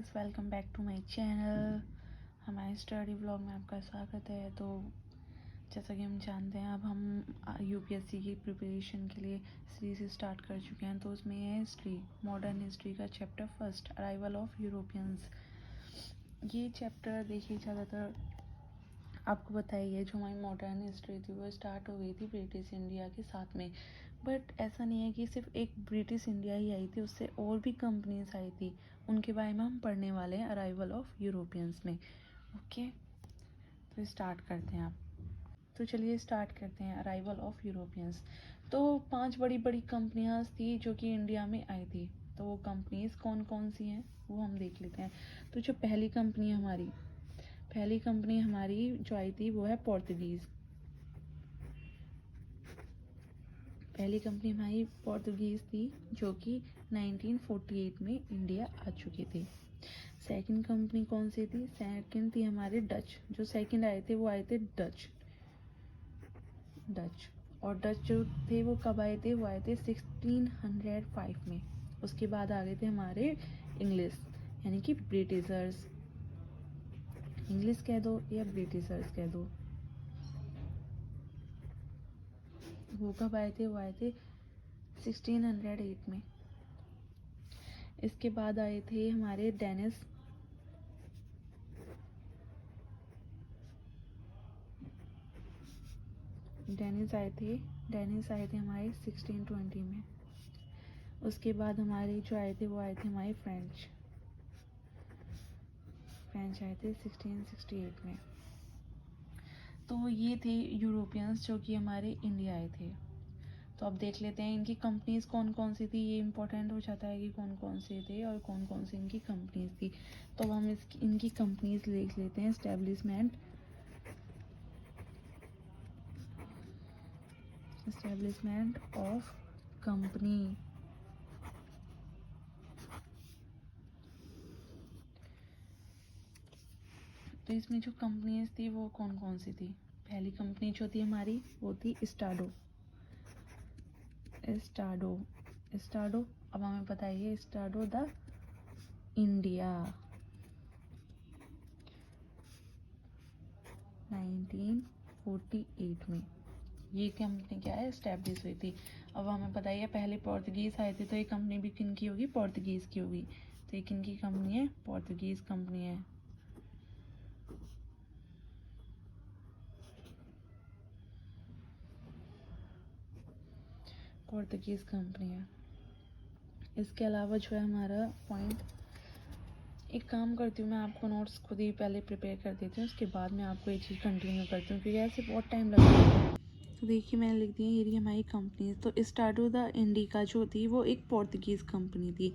Guys, welcome back to my channel. हमारे study vlog में आपका स्वागत है। तो जैसा कि हम जानते हैं, अब हम यूपीएससी की प्रिपरेशन के लिए सीरीज स्टार्ट कर चुके हैं। तो उसमें है हिस्ट्री, मॉडर्न हिस्ट्री का chapter first, arrival of Europeans. ये चैप्टर देखिए, ज़्यादातर आपको बताइए, जो हमारी मॉडर्न हिस्ट्री थी वो स्टार्ट हो गई थी ब्रिटिश इंडिया के साथ में। बट ऐसा नहीं है कि सिर्फ एक ब्रिटिश इंडिया ही आई थी, उससे और भी कंपनीज आई थी। उनके बारे में हम पढ़ने वाले हैं अराइवल ऑफ यूरोपियंस में। ओके, तो स्टार्ट करते हैं आप। तो चलिए स्टार्ट करते हैं अराइवल ऑफ यूरोपियंस। तो 5 बड़ी बड़ी कंपनियां थी जो कि इंडिया में आई थी। तो वो कंपनीज कौन कौन सी हैं वो हम देख लेते हैं। तो जो पहली कंपनी हमारी जो आई थी वो है पोर्तुगीज़। पहली कंपनी हमारी पोर्तुगीज़ थी जो कि 1948 में इंडिया आ चुके थे। सेकंड कंपनी कौन सी थी? सेकंड थी हमारे डच। जो सेकंड आए थे वो आए थे डच। और डच जो थे वो कब आए थे? वो आए थे 1605 में। उसके बाद आ गए थे हमारे इंग्लिश, यानी कि ब्रिटिशर्स। इंग्लिश कह दो या ब्रिटिशर्स कह दो। वो कब आए थे? वो आए थे 1608 में। इसके बाद आए थे हमारे डेनिस। डेनिस आए थे हमारे 1620 में। उसके बाद हमारे जो आए थे वो आए थे हमारे फ्रेंच आए थे 1668 में। तो ये थे यूरोपियंस जो कि हमारे इंडिया आए थे। तो अब देख लेते हैं इनकी कंपनीज कौन कौन सी थी। ये इम्पोर्टेंट हो जाता है कि कौन कौन से थे और कौन कौन सी इनकी कंपनीज थी। तो अब हम इनकी कंपनीज देख लेते हैं। Establishment of company. तो इसमें जो कंपनीज थी वो कौन कौन सी थी? पहली कंपनी जो थी हमारी वो थी स्टाडो। अब हमें बताइए, स्टाडो द इंडिया 1948 में ये कंपनी क्या है? एस्टेब्लिश हुई थी। अब हमें बताइए, पहले पोर्तुगीज़ आए थे, तो ये कंपनी भी किन की होगी? पोर्तुगीज़ की होगी। तो ये किन की कंपनी है? पोर्तुगीज़ कंपनी है। पोर्तुगीज़ कंपनी है। इसके अलावा जो है हमारा पॉइंट, एक काम करती हूँ मैं, आपको नोट्स खुद ही पहले प्रिपेयर कर देती हूँ, उसके बाद मैं आपको ये चीज़ कंटिन्यू करती हूँ, क्योंकि ऐसे बहुत टाइम लगता है। तो देखिए, मैंने लिख दिया ये रही हमारी कंपनी। तो स्टाडो द इंडिका जो थी वो एक पोर्तुगीज़ कंपनी थी।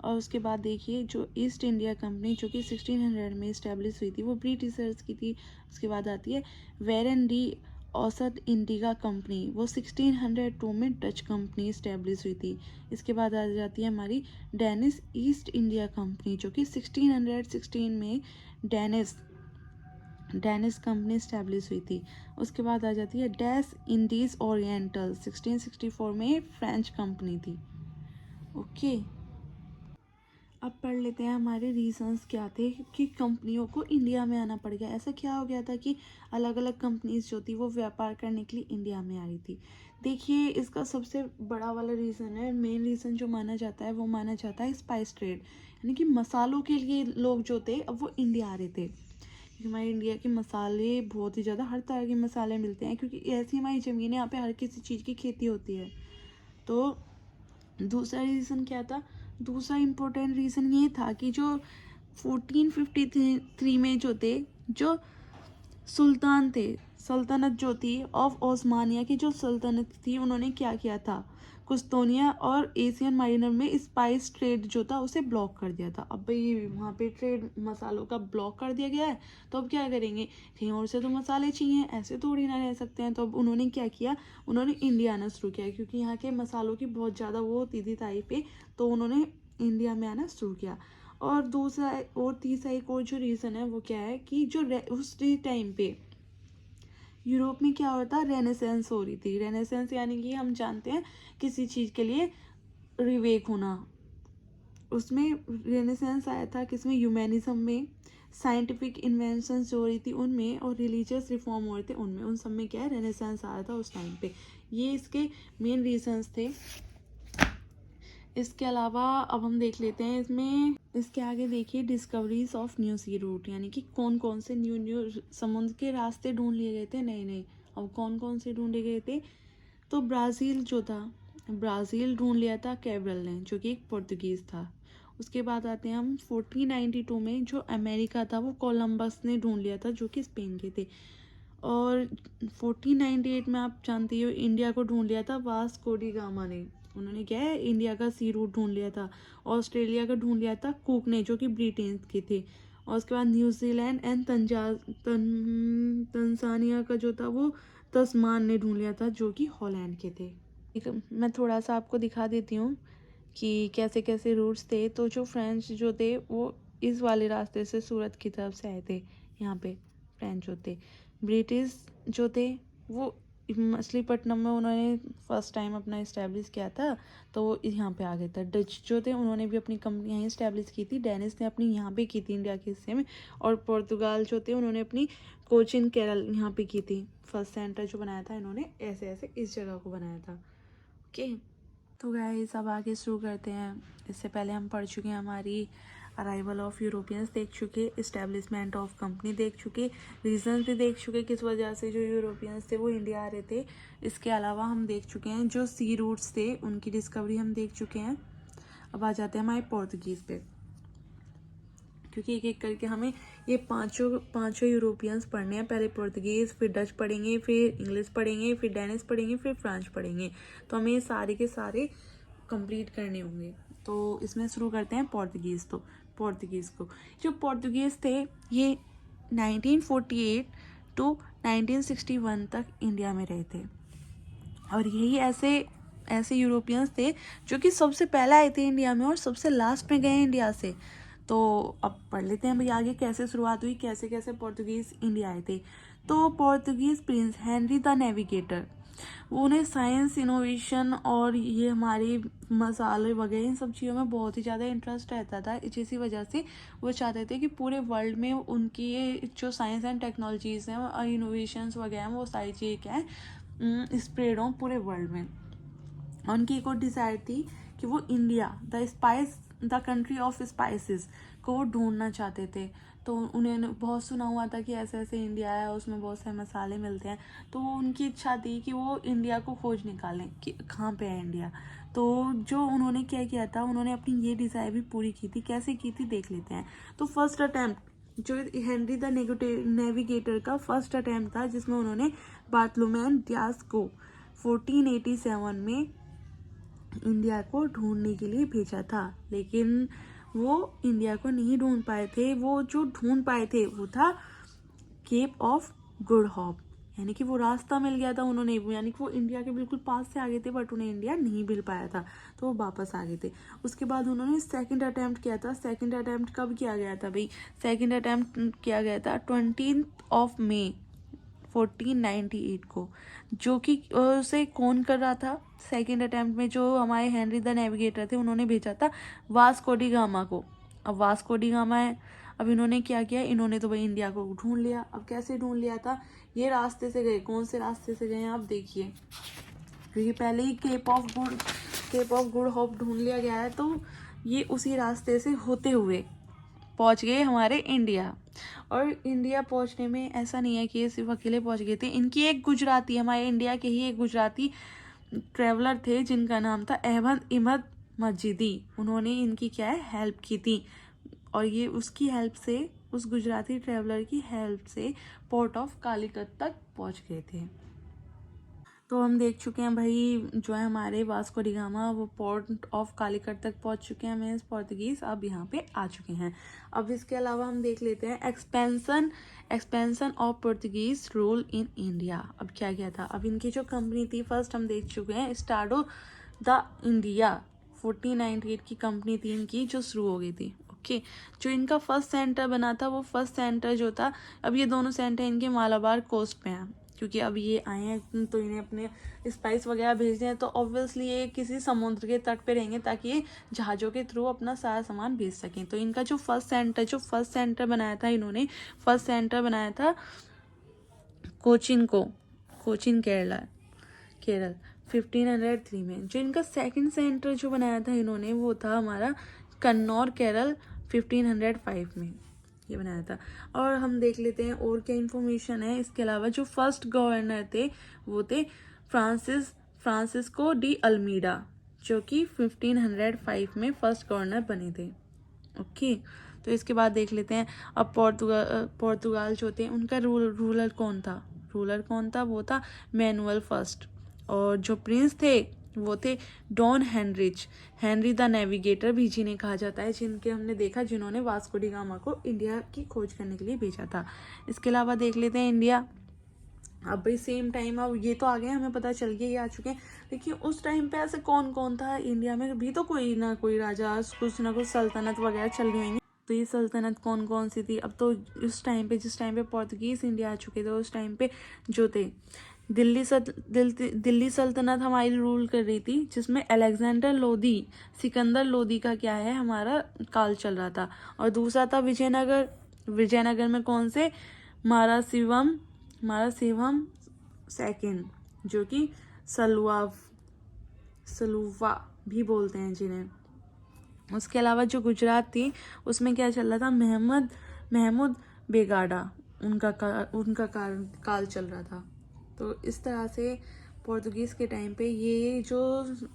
और उसके बाद देखिए, जो ईस्ट इंडिया कंपनी जो कि 1600 में इस्टेब्लिश हुई थी वो ब्रिटिशर्स की थी। उसके बाद आती है वेरन डी औसत इंडिका कंपनी, वो 1602 में डच कंपनी इस्टेब्लिश हुई थी। इसके बाद आ जाती है हमारी डेनिस ईस्ट इंडिया कंपनी जो कि 1616 में डेनिस कंपनी इस्टेब्लिश हुई थी। उसके बाद आ जाती है डैश इंडीज ओरिएंटल, 1664 में फ्रेंच कंपनी थी। ओके, अब पढ़ लेते हैं हमारे रीजंस क्या थे कि कंपनियों को इंडिया में आना पड़ गया। ऐसा क्या हो गया था कि अलग अलग कंपनीज जो थी वो व्यापार करने के लिए इंडिया में आ रही थी। देखिए, इसका सबसे बड़ा वाला रीज़न है, मेन रीज़न जो माना जाता है वो माना जाता है स्पाइस ट्रेड, यानी कि मसालों के लिए लोग जो थे अब वो इंडिया आ रहे थे। क्योंकि हमारे इंडिया के मसाले बहुत ही ज़्यादा, हर तरह के मसाले मिलते हैं, क्योंकि ऐसी हमारी ज़मीन है, यहाँ पे हर किसी चीज़ की खेती होती है। तो दूसरा रीज़न क्या था? दूसरा इम्पोर्टेंट रीज़न ये था कि जो 1453 में जो सुल्तान थे, सल्तनत जो थी ऑफ ओस्मानिया की जो सल्तनत थी, उन्होंने क्या किया था? कुस्तोनिया और एशियन माइनर में स्पाइस ट्रेड जो था उसे ब्लॉक कर दिया था। अब भाई वहाँ पे ट्रेड मसालों का ब्लॉक कर दिया गया है, तो अब क्या करेंगे? कहीं और से तो मसाले चाहिए, ऐसे थोड़ी ना रह सकते हैं। तो अब उन्होंने क्या किया? उन्होंने इंडिया आना शुरू किया, क्योंकि यहाँ के मसालों की बहुत ज़्यादा वो होती थी तारीफ पे, तो उन्होंने इंडिया में आना शुरू किया। और दूसरा और तीसरा एक और जो रीज़न है वो क्या है कि जो उस टाइम पे यूरोप में क्या होता? रेनेसेंस हो रही थी। रेनेसेंस यानी कि हम जानते हैं किसी चीज़ के लिए रिवेक होना, उसमें रेनेसेंस आया था किसमें, ह्यूमैनिज्म में, साइंटिफिक इन्वेंशंस जो हो रही थी उनमें, और रिलीजियस रिफॉर्म हो रहे थे उनमें, उन सब में क्या है रेनेसेंस आया था उस टाइम पे। ये इसके मेन रीजंस थे। इसके अलावा अब हम देख लेते हैं इसमें, इसके आगे देखिए discoveries of new sea route, यानी कि कौन कौन से न्यू समुद्र के रास्ते ढूंढ लिए गए थे नए नए। अब कौन कौन से ढूंढे गए थे, तो ब्राज़ील जो था, ब्राज़ील ढूंढ लिया था कैब्रल ने, जो कि एक पोर्तुगीज़ था। उसके बाद आते हैं हम 1492 में, जो अमेरिका था वो कोलंबस ने ढूंढ लिया था, जो कि स्पेन के थे। और 1498 में आप जानते हो इंडिया को ढूंढ लिया था वास्को डी गामा ने। उन्होंने क्या है इंडिया का सी रूट ढूंढ लिया था। ऑस्ट्रेलिया का ढूंढ लिया था कुक ने, जो कि ब्रिटेन के थे। और उसके बाद न्यूजीलैंड एंड तंजानिया का जो था वो तस्मान ने ढूंढ लिया था, जो कि हॉलैंड के थे। मैं थोड़ा सा आपको दिखा देती हूँ कि कैसे कैसे रूट्स थे। तो जो फ्रेंच जो थे वो इस वाले रास्ते से सूरत की तरफ से आए थे, यहाँ पे फ्रेंच जो थे। ब्रिटिश जो थे वो मछलीपट्टनम में उन्होंने फर्स्ट टाइम अपना इस्टेब्लिश किया था, तो वो यहाँ पे आ गए थे। डच जो थे उन्होंने भी अपनी कंपनी यहीं इस्टेब्लिश की थी, डेनिस ने अपनी यहाँ पे की थी इंडिया के हिस्से में। और पुर्तगाल जो थे उन्होंने अपनी कोचिन केरल यहाँ पे की थी। फर्स्ट सेंटर जो बनाया था इन्होंने ऐसे ऐसे इस जगह को बनाया था। ओके, तो गाइस अब आगे शुरू करते हैं। इससे पहले हम पढ़ चुके हैं, हमारी अराइवल ऑफ यूरोपियंस देख चुके, इस्टेब्लिशमेंट ऑफ कंपनी देख चुके, रीजन भी देख चुके किस वजह से जो यूरोपियंस थे वो इंडिया आ रहे थे। इसके अलावा हम देख चुके हैं जो सी रूट्स थे उनकी डिस्कवरी हम देख चुके हैं। अब आ जाते हैं हमारे पोर्तुगीज़ पे, क्योंकि एक एक करके हमें ये पांचों यूरोपियंस पढ़ने हैं। पहले पोर्तुगीज़, फिर डच पढ़ेंगे, फिर इंग्लिश पढ़ेंगे, फिर डेनिश पढ़ेंगे, फिर फ्रेंच पढ़ेंगे। तो हमें ये सारे के सारे कंप्लीट करने होंगे। तो इसमें शुरू करते हैं पोर्तुगीज़। तो पोर्तुगीज़ को, जो पोर्तुगीज़ थे ये 1948 टू 1961 तक इंडिया में रहे थे। और यही ऐसे यूरोपियंस थे जो कि सबसे पहले आए थे इंडिया में और सबसे लास्ट में गए इंडिया से। तो अब पढ़ लेते हैं भाई आगे कैसे शुरुआत हुई, कैसे कैसे पोर्तुगीज़ इंडिया आए थे। तो Portuguese Prince Henry the navigator, वो उन्हें साइंस, इनोवेशन और ये हमारे मसाले वगैरह इन सब चीज़ों में बहुत ही ज़्यादा इंटरेस्ट रहता था। इसी वजह से वो चाहते थे कि पूरे वर्ल्ड में उनकी ये जो साइंस एंड टेक्नोलॉजीज़ हैं और इनोवेशंस वगैरह हैं वो सारी चीज़ें क्या है स्प्रेड हों पूरे वर्ल्ड में। उनकी एक और डिज़ायर थी कि वो India the country of spices को वो ढूंढना चाहते थे। तो उन्हें बहुत सुना हुआ था कि ऐसे ऐसे इंडिया है, उसमें बहुत सारे मसाले मिलते हैं। तो उनकी इच्छा थी कि वो इंडिया को खोज निकालें कि कहाँ पे है इंडिया। तो जो उन्होंने क्या किया था, उन्होंने अपनी ये डिज़ायर भी पूरी की थी। कैसे की थी देख लेते हैं। तो फर्स्ट अटैम्प्ट जो हेनरी द नेविगेटर का फर्स्ट अटैम्प्ट था, जिसमें उन्होंने बार्थलोमेव डियास को 1487 में इंडिया को ढूंढने के लिए भेजा था। लेकिन वो इंडिया को नहीं ढूंढ पाए थे। वो जो ढूंढ पाए थे वो था केप ऑफ गुड होप, यानी कि वो रास्ता मिल गया था उन्होंने, यानी कि वो इंडिया के बिल्कुल पास से आ गए थे बट उन्हें इंडिया नहीं मिल पाया था, तो वो वापस आ गए थे। उसके बाद उन्होंने सेकंड अटैम्प्ट किया था। सेकंड अटैम्प्ट कब किया गया था भाई, सेकंड अटैम्प्ट किया गया था 20 मई 1498 को, जो कि उसे कौन कर रहा था सेकंड अटैम्प्ट में, जो हमारे हेनरी द नेविगेटर थे उन्होंने भेजा था वास्को डी गामा को। अब वास्को डी गामा है, अब इन्होंने क्या किया, इन्होंने तो भाई इंडिया को ढूंढ लिया। अब कैसे ढूंढ लिया था, ये रास्ते से गए। कौन से रास्ते से गए आप देखिए, क्योंकि पहले he kept of Good hope ढूंढ लिया गया है, तो ये उसी रास्ते से होते हुए पहुंच गए हमारे इंडिया। और इंडिया पहुंचने में ऐसा नहीं है कि ये सिर्फ अकेले पहुंच गए थे। इनकी एक गुजराती, हमारे इंडिया के ही एक गुजराती ट्रेवलर थे जिनका नाम था अहमद मस्जिदी। उन्होंने इनकी क्या है हेल्प की थी, और ये उसकी हेल्प से, उस गुजराती ट्रेवलर की हेल्प से पोर्ट ऑफ कालीकट तक पहुंच गए थे। तो हम देख चुके हैं भाई जो है हमारे वास्को डी गामा वो पोर्ट ऑफ कालीकट तक पहुंच चुके हैं। मीन्स पोर्तुगीज़ अब यहाँ पे आ चुके हैं। अब इसके अलावा हम देख लेते हैं expansion of Portuguese rule in India. अब क्या किया था, अब इनकी जो कंपनी थी फर्स्ट हम देख चुके हैं स्टार्डो द इंडिया 1498 की कंपनी थी इनकी जो शुरू हो गई थी। ओके, जो इनका फर्स्ट सेंटर बना था वो फर्स्ट सेंटर जो था, अब ये दोनों सेंटर इनके मालाबार कोस्ट पे हैं, क्योंकि अब ये आए हैं तो इन्हें अपने स्पाइस वगैरह भेजने हैं, तो ऑब्वियसली ये किसी समुद्र के तट पे रहेंगे ताकि ये जहाज़ों के थ्रू अपना सारा सामान भेज सकें। तो इनका जो फर्स्ट सेंटर बनाया था इन्होंने, फर्स्ट सेंटर बनाया था कोचिन केरल 1503 में। जो इनका सेकंड सेंटर जो बनाया था इन्होंने वो था हमारा कन्नौर केरल 1505 में ये बनाया था। और हम देख लेते हैं और क्या इन्फॉर्मेशन है इसके अलावा। जो फर्स्ट गवर्नर थे वो थे फ्रांसिस्को डी अल्मीडा, जो कि 1505 में फर्स्ट गवर्नर बने थे। ओके, तो इसके बाद देख लेते हैं अब पोर्तुगाल जो थे उनका रूलर कौन था वो था मैनुअल फर्स्ट। और जो प्रिंस थे वो थे डॉन हेनरी द नेविगेटर भी जिन्हें कहा जाता है, जिनके हमने देखा जिन्होंने वास्को डी गामा को इंडिया की खोज करने के लिए भेजा था। इसके अलावा देख लेते हैं इंडिया। अब भाई सेम टाइम, अब ये तो आ गए हमें पता चल गया ये आ चुके हैं, लेकिन उस टाइम पे ऐसे कौन था इंडिया में भी तो कोई ना कोई राजा, कुछ ना कुछ सल्तनत वगैरह चल रही होंगी। तो ये सल्तनत कौन सी थी? अब तो उस टाइम पे जिस टाइम पे पोर्तुगीज इंडिया आ चुके थे उस टाइम पे जो थे दिल्ली सल्तनत हमारी रूल कर रही थी, जिसमें सिकंदर लोदी का क्या है हमारा काल चल रहा था। और दूसरा था विजयनगर में कौन से मारासिवम सेकंड, जो कि सलुवा भी बोलते हैं जिन्हें। उसके अलावा जो गुजरात थी उसमें क्या चल रहा था, महमूद बेगाडा उनका काल चल रहा था। तो इस तरह से पोर्तुगीज़ के टाइम पे ये जो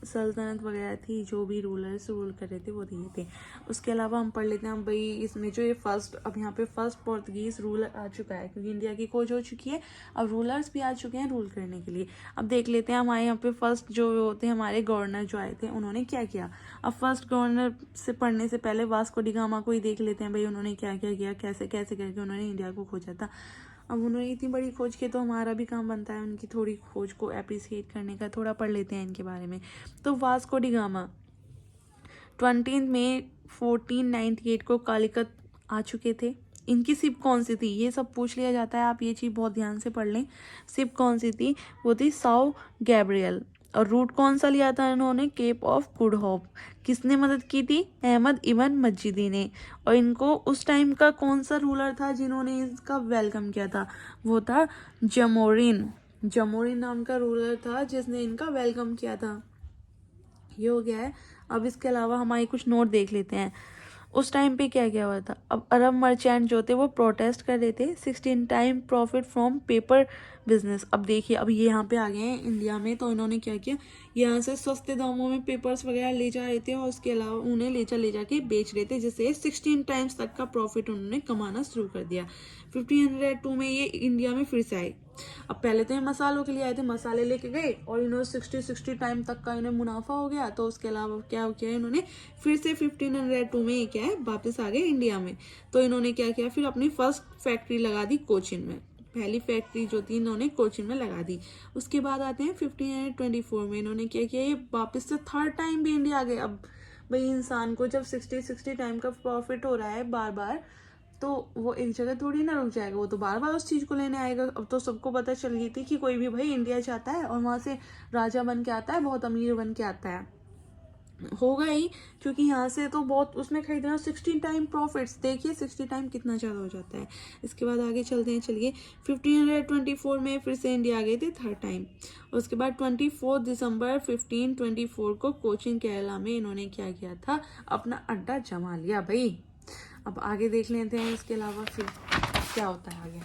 सल्तनत वगैरह थी, जो भी रूलर्स रूल कर रहे थे वो ये थे। उसके अलावा हम पढ़ लेते हैं भाई इसमें जो ये अब यहाँ पे फर्स्ट पोर्तुगीज़ रूलर आ चुका है, क्योंकि इंडिया की खोज हो चुकी है, अब रूलर्स भी आ चुके हैं रूल करने के लिए। अब देख लेते हैं हमारे यहाँ पे फर्स्ट जो होते हैं हमारे गवर्नर जो आए थे उन्होंने क्या किया। अब फर्स्ट गवर्नर से पढ़ने से पहले वास्को डी गामा को ही देख लेते हैं भाई उन्होंने क्या क्या किया, कैसे कैसे करके उन्होंने इंडिया को खोजा था। अब उन्होंने इतनी बड़ी खोज की तो हमारा भी काम बनता है उनकी थोड़ी खोज को अप्रिसिएट करने का। थोड़ा पढ़ लेते हैं इनके बारे में। तो वास्को डी गामा 20 मई 1498 को कालीकट आ चुके थे। इनकी शिप कौन सी थी ये सब पूछ लिया जाता है, आप ये चीज़ बहुत ध्यान से पढ़ लें। शिप कौन सी थी? वो थी साउ गैब्रियल। और रूट कौन सा लिया था इन्होंने? Cape of Good Hope. किसने मदद की थी? अहमद इब्न मजीदी ने। और इनको उस टाइम का कौन सा रूलर था जिन्होंने इसका वेलकम किया था? वो था जमोरिन नाम का रूलर था जिसने इनका वेलकम किया था। ये हो गया है। अब इसके अलावा हमारे कुछ नोट देख लेते हैं। उस टाइम पे क्या क्या हुआ था। अब अरब मर्चेंट जो थे वो प्रोटेस्ट कर रहे थे 16 time profit from paper business. अब देखिए अब ये यहाँ पे आ गए हैं इंडिया में, तो इन्होंने क्या किया, यहाँ से सस्ते दामों में पेपर्स वगैरह ले जा रहे थे और उसके अलावा उन्हें ले जाके बेच रहे थे, जिससे 16 टाइम्स तक का प्रॉफिट उन्होंने कमाना शुरू कर दिया। 1502 में ये इंडिया में फिर से आए। अब पहले तो ये मसालों के लिए आए थे, मसाले लेके गए और इन्होंने 60 टाइम तक का इन्हें मुनाफा हो गया। तो उसके अलावा क्या किया इन्होंने, फिर से 1502 में ये क्या है वापस आ गए इंडिया में। तो इन्होंने क्या किया, फिर अपनी फर्स्ट फैक्ट्री लगा दी कोचिन में। पहली फैक्ट्री जो थी इन्होंने कोचिन में लगा दी। उसके बाद आते हैं 1524 में इन्होंने क्या किया, ये वापस से थर्ड टाइम भी इंडिया आ गए। अब भाई इंसान को जब 60 टाइम का प्रॉफिट हो रहा है बार बार, तो वो एक जगह थोड़ी ना रुक जाएगा, वो तो बार बार उस चीज़ को लेने आएगा। अब तो सबको पता चल गई थी कि कोई भी भाई इंडिया जाता है और वहाँ से राजा बन के आता है, बहुत अमीर बन के आता है, होगा ही, क्योंकि यहाँ से तो बहुत उसमें खरीदना 16 टाइम प्रॉफिट्स। देखिए 60 टाइम कितना ज़्यादा हो जाता है। इसके बाद आगे चलते हैं, चलिए 1524 में फिर से इंडिया आ गए थे थर्ड टाइम। उसके बाद 24 दिसंबर 1524 को कोचिन केरला में इन्होंने क्या किया था, अपना अड्डा जमा लिया भाई। अब आगे देख लेते हैं इसके अलावा फिर क्या होता है आगे।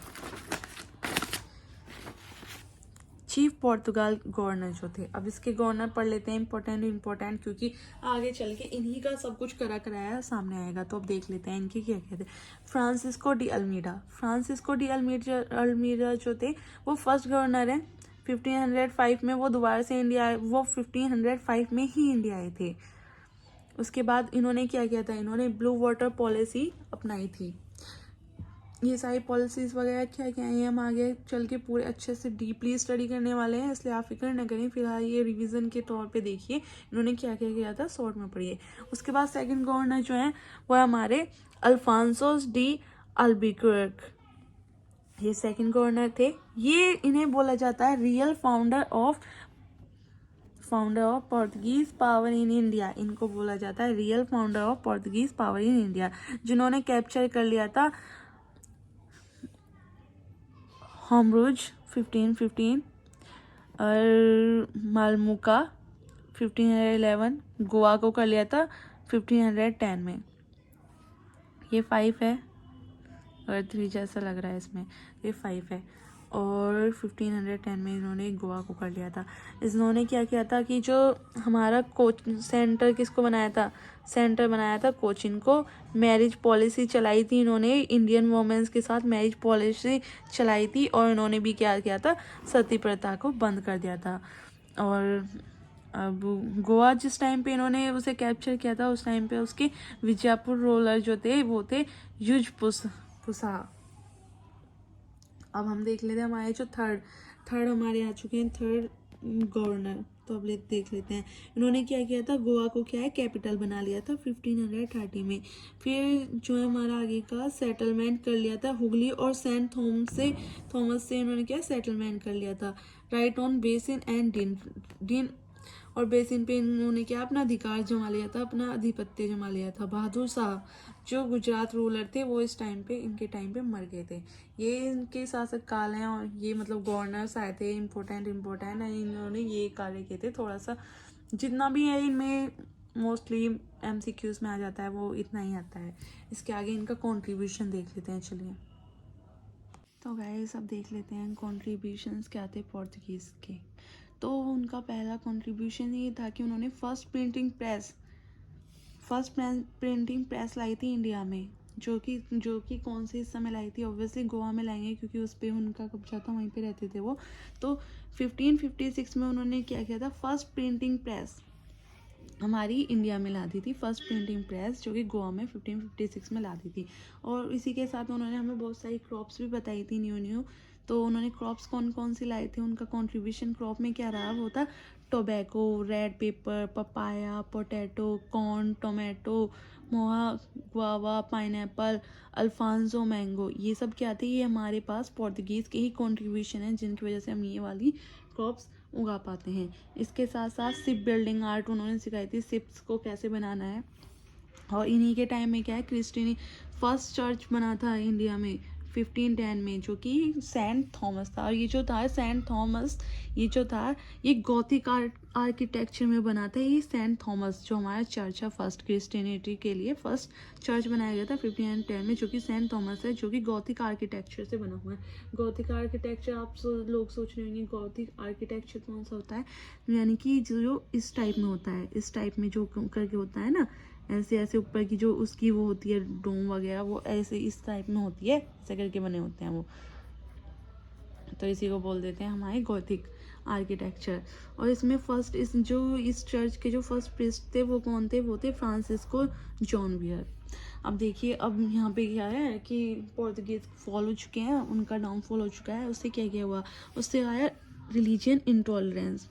चीफ पोर्तुगाल गवर्नर जो थे, अब इसके गवर्नर पढ़ लेते हैं, इंपॉर्टेंट क्योंकि आगे चल के इन्हीं का सब कुछ कराया सामने आएगा। तो अब देख लेते हैं इनके क्या कहते हैं। फ्रांसिस्को डी अल्मीडा जो थे वो फर्स्ट गवर्नर है। 1505 में वो दोबारा से इंडिया आए, वो 1505 में ही इंडिया आए थे। उसके बाद इन्होंने क्या किया था, इन्होंने ब्लू वाटर पॉलिसी अपनाई थी। ये सारी पॉलिसीज़ वगैरह क्या क्या हैं हम आगे चल के पूरे अच्छे से डीपली स्टडी करने वाले हैं, इसलिए आप फिक्र न करें। फिलहाल ये रिवीजन के तौर पे देखिए इन्होंने क्या क्या किया था, शॉर्ट में पढ़िए। उसके बाद सेकंड गवर्नर जो है वो है हमारे अल्फांसोस डी अल्बुकर्क। ये सेकंड गवर्नर थे। ये इन्हें बोला जाता है real founder of Portuguese power in India. इनको बोला जाता है real founder of Portuguese power in India, जिन्होंने कैप्चर कर लिया था होमरूज 1515 और मालमुका 1511, गोवा को कर लिया था 1510 में। ये 5 है और 3 जैसा लग रहा है इसमें, ये 5 है। और 1510 में इन्होंने गोवा को कर लिया था। इन्होंने क्या किया था कि जो हमारा कोच सेंटर किसको बनाया था, सेंटर बनाया था कोचिन को। मैरिज पॉलिसी चलाई थी इन्होंने, इंडियन वुमेन्स के साथ मैरिज पॉलिसी चलाई थी। और इन्होंने भी क्या किया था, सती प्रथा को बंद कर दिया था। और अब गोवा जिस टाइम पे इन्होंने उसे कैप्चर किया था, उस टाइम पे उसके विजयपुर रोलर जो थे वो थे युज पुसा। अब हम देख लेते हैं हमारे जो थर्ड हमारे आ चुके हैं, थर्ड गवर्नर। तो अब देख लेते हैं इन्होंने क्या किया था, गोवा को क्या है कैपिटल बना लिया था 1530 में। फिर जो है हमारा आगे का सेटलमेंट कर लिया था हुगली और सेंट थॉमस से इन्होंने क्या सेटलमेंट कर लिया था। राइट ऑन बेसिन एंड डिन और बेसिन पे इन्होंने क्या अपना अधिकार जमा लिया था, अपना आधिपत्य जमा लिया था। बहादुर शाह जो गुजरात रूलर थे वो इस टाइम पे, इनके टाइम पे मर गए थे। ये इनके शासक काल हैं और ये मतलब गवर्नर्स आए थे इम्पोर्टेंट इन्होंने ये कार्य किए थे। थोड़ा सा जितना भी है इनमें मोस्टली MCQs में आ जाता है वो इतना ही आता है। इसके आगे इनका कॉन्ट्रीब्यूशन देख लेते हैं। चलिए तो गाइस अब देख लेते हैं कॉन्ट्रीब्यूशंस क्या थे पोर्तुगीज़ के। तो उनका पहला कंट्रीब्यूशन ये था कि उन्होंने फर्स्ट प्रिंटिंग प्रेस लाई थी इंडिया में, जो कि कौन से हिस्सा में लाई थी, ऑब्वियसली गोवा में लाएंगे क्योंकि उस पर उनका कब्जा था, वहीं पे रहते थे वो। तो 1556 में उन्होंने क्या किया था, फर्स्ट प्रिंटिंग प्रेस हमारी इंडिया में ला दी थी, फर्स्ट प्रिंटिंग प्रेस जो कि गोवा में 1556 में ला दी थी। और इसी के साथ उन्होंने हमें बहुत सारी क्रॉप्स भी बताई थी न्यू। तो उन्होंने क्रॉप्स कौन कौन सी लाई थी, उनका कंट्रीब्यूशन क्रॉप में क्या रहा, वो था tobacco, red pepper, papaya, potato, corn, tomato, मोहा, गुआवा, पाइनएप्पल, अल्फांसो, मैंगो। ये सब क्या थे, ये हमारे पास पोर्तुगीज़ के ही कंट्रीब्यूशन है, जिनकी वजह से हम ये वाली क्रॉप्स उगा पाते हैं। इसके साथ साथ शिप बिल्डिंग आर्ट उन्होंने सिखाई थी, शिप्स को कैसे बनाना है। और इन्हीं के टाइम में क्या है, क्रिस्टियनी फर्स्ट चर्च बना था इंडिया में 1510 में, जो कि सेंट थॉमस था। और ये जो था सेंट थॉमस, ये जो था ये गॉथिक आर्किटेक्चर में बना था। ये सेंट थॉमस जो हमारा चर्च है, फर्स्ट क्रिस्टियनिटी के लिए फर्स्ट चर्च बनाया गया था 1510 में, जो कि सेंट थॉमस है, जो कि गॉथिक आर्किटेक्चर से बना हुआ है। गॉथिक आर्किटेक्चर आप लोग सोच रहे होंगे गॉथिक आर्किटेक्चर कौन सा होता है, यानी कि जो इस टाइप में होता है, इस टाइप में जो करके होता है ना, ऐसे ऐसे ऊपर की जो उसकी वो होती है डोम वगैरह, वो ऐसे इस टाइप में होती है, ऐसे करके बने होते हैं वो। तो इसी को बोल देते हैं हमारे गॉथिक आर्किटेक्चर। और इसमें फर्स्ट इस चर्च के जो फर्स्ट प्रीस्ट थे वो कौन थे, वो थे फ्रांसिस्को जॉनवियर। अब देखिए अब यहाँ पे क्या है कि पोर्तुगीज फॉल हो चुके हैं, उनका डाउनफॉल हो चुका है। उससे क्या क्या हुआ, उससे आया रिलीजियन इंटॉलरेंस,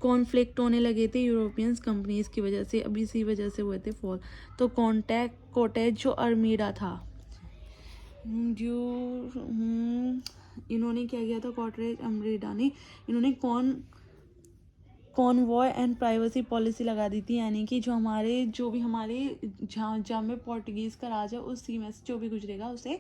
कॉन्फ्लिक्ट होने लगे थे यूरोपियंस कंपनीज की वजह से, अब इसी वजह से हुए थे फॉल। तो कोटेज जो अर्मीडा था, जो इन्होंने क्या किया था, कॉटेज अर्मीडा ने इन्होंने कॉनवॉय एंड प्राइवेसी पॉलिसी लगा दी थी, यानी कि जो भी हमारे जहाँ में पोर्टुगीज़ का राज है उस सीमा से जो भी गुजरेगा उसे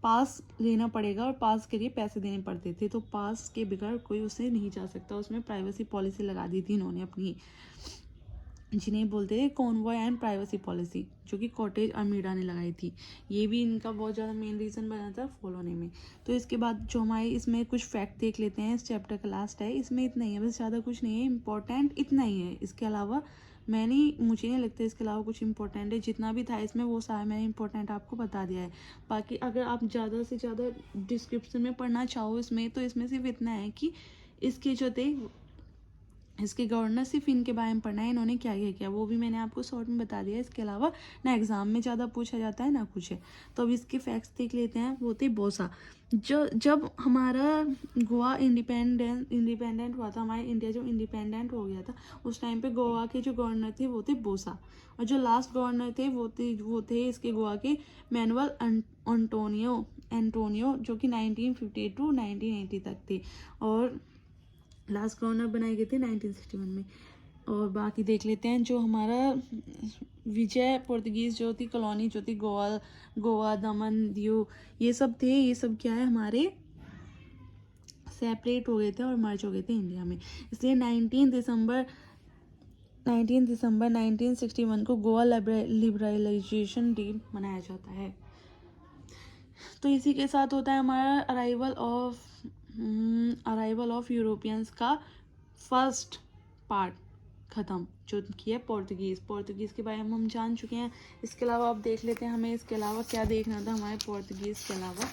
पास लेना पड़ेगा, और पास के लिए पैसे देने पड़ते थे। तो पास के बगैर कोई उसे नहीं जा सकता, उसमें प्राइवेसी पॉलिसी लगा दी थी इन्होंने अपनी, जिन्हें बोलते थे कॉन्वॉय एंड प्राइवेसी पॉलिसी, जो कि कॉटेज अर्मीडा ने लगाई थी। ये भी इनका बहुत ज़्यादा मेन रीज़न बना था फॉलो होने में। तो इसके बाद जो हमारे इसमें कुछ फैक्ट देख लेते हैं, इस चैप्टर का लास्ट है, इसमें इतना ही है बस, ज़्यादा कुछ नहीं है इम्पोर्टेंट, इतना ही है। इसके अलावा मुझे नहीं लगता इसके अलावा कुछ इंपॉर्टेंट है, जितना भी था इसमें वो सारा मैंने इंपॉर्टेंट आपको बता दिया है। बाकी अगर आप ज़्यादा से ज़्यादा डिस्क्रिप्शन में पढ़ना चाहो इसमें, तो इसमें सिर्फ इतना है कि इसके जो थे इसके गवर्नर सिर्फ इनके बारे में पढ़ना है, इन्होंने क्या क्या किया वो भी मैंने आपको शॉर्ट में बता दिया। इसके अलावा ना एग्जाम में ज़्यादा पूछा जाता है ना कुछ है। तो अब इसके फैक्ट्स देख लेते हैं। वो थे बोसा। जब हमारा गोवा इंडिपेंडेंट हुआ था, हमारा इंडिया जब इंडिपेंडेंट हो गया था, उस टाइम पे गोवा के जो गवर्नर थे वो थे बोसा। और जो लास्ट गवर्नर थे वो थे इसके गोवा के मैनुअल एंटोनियो, जो कि 1958 टू 1980 तक थे। और लास्ट गवर्नर बनाए गए थे 1961 में। और बाकी देख लेते हैं। जो हमारा विजय पोर्तुगीज़ जो थी कॉलोनी जो थी गोवा दमन दीव ये सब थे, ये सब क्या है हमारे सेपरेट हो गए थे और मर्ज हो गए थे इंडिया में। इसलिए 19 दिसंबर 1961 को गोवा लिबरलाइजेशन डे मनाया जाता है। तो इसी के साथ होता है हमारा अराइवल ऑफ यूरोपियंस का फर्स्ट पार्ट ख़त्म, जो कि है पोर्तुगीज़ के बारे में हम जान चुके हैं। इसके अलावा आप देख लेते हैं हमें इसके अलावा क्या देखना था हमारे पोर्तुगीज़ के अलावा।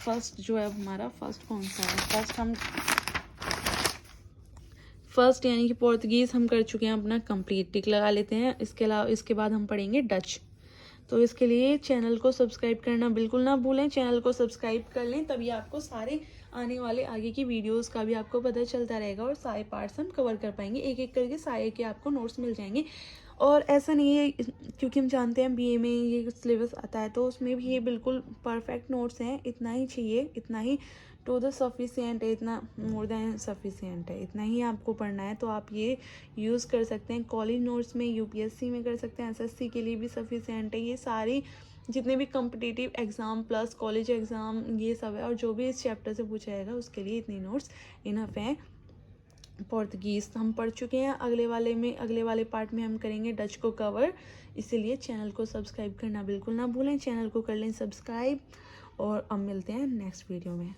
फर्स्ट जो है हमारा फर्स्ट कौन सा है? फर्स्ट यानी कि पोर्तुगीज़ हम कर चुके हैं अपना कंप्लीट, टिक लगा लेते हैं। इसके अलावा इसके बाद हम पढ़ेंगे डच। तो इसके लिए चैनल को सब्सक्राइब करना बिल्कुल ना भूलें। चैनल को सब्सक्राइब कर लें, तभी आपको सारे आने वाले आगे की वीडियोस का भी आपको पता चलता रहेगा और सारे पार्ट्स हम कवर कर पाएंगे। एक एक करके सारे के आपको नोट्स मिल जाएंगे। और ऐसा नहीं है, क्योंकि हम जानते हैं बीए में ये सिलेबस आता है तो उसमें भी ये बिल्कुल परफेक्ट नोट्स हैं। इतना ही चाहिए, इतना ही टू द सफिशिएंट है, इतना मोर देन सफिशिएंट है, इतना ही आपको पढ़ना है। तो आप ये यूज़ कर सकते हैं कॉलेज नोट्स में, यूपीएससी में कर सकते हैं, एसएससी के लिए भी सफिशिएंट है। ये सारी जितने भी competitive exam plus college exam ये सब है, और जो भी इस चैप्टर से पूछा जाएगा उसके लिए इतनी नोट्स इनफ हैं। पोर्तुगीज़ हम पढ़ चुके हैं। अगले वाले पार्ट में हम करेंगे डच को कवर। इसीलिए चैनल को सब्सक्राइब करना बिल्कुल ना भूलें। चैनल को कर लें सब्सक्राइब और अब मिलते हैं नेक्स्ट वीडियो में।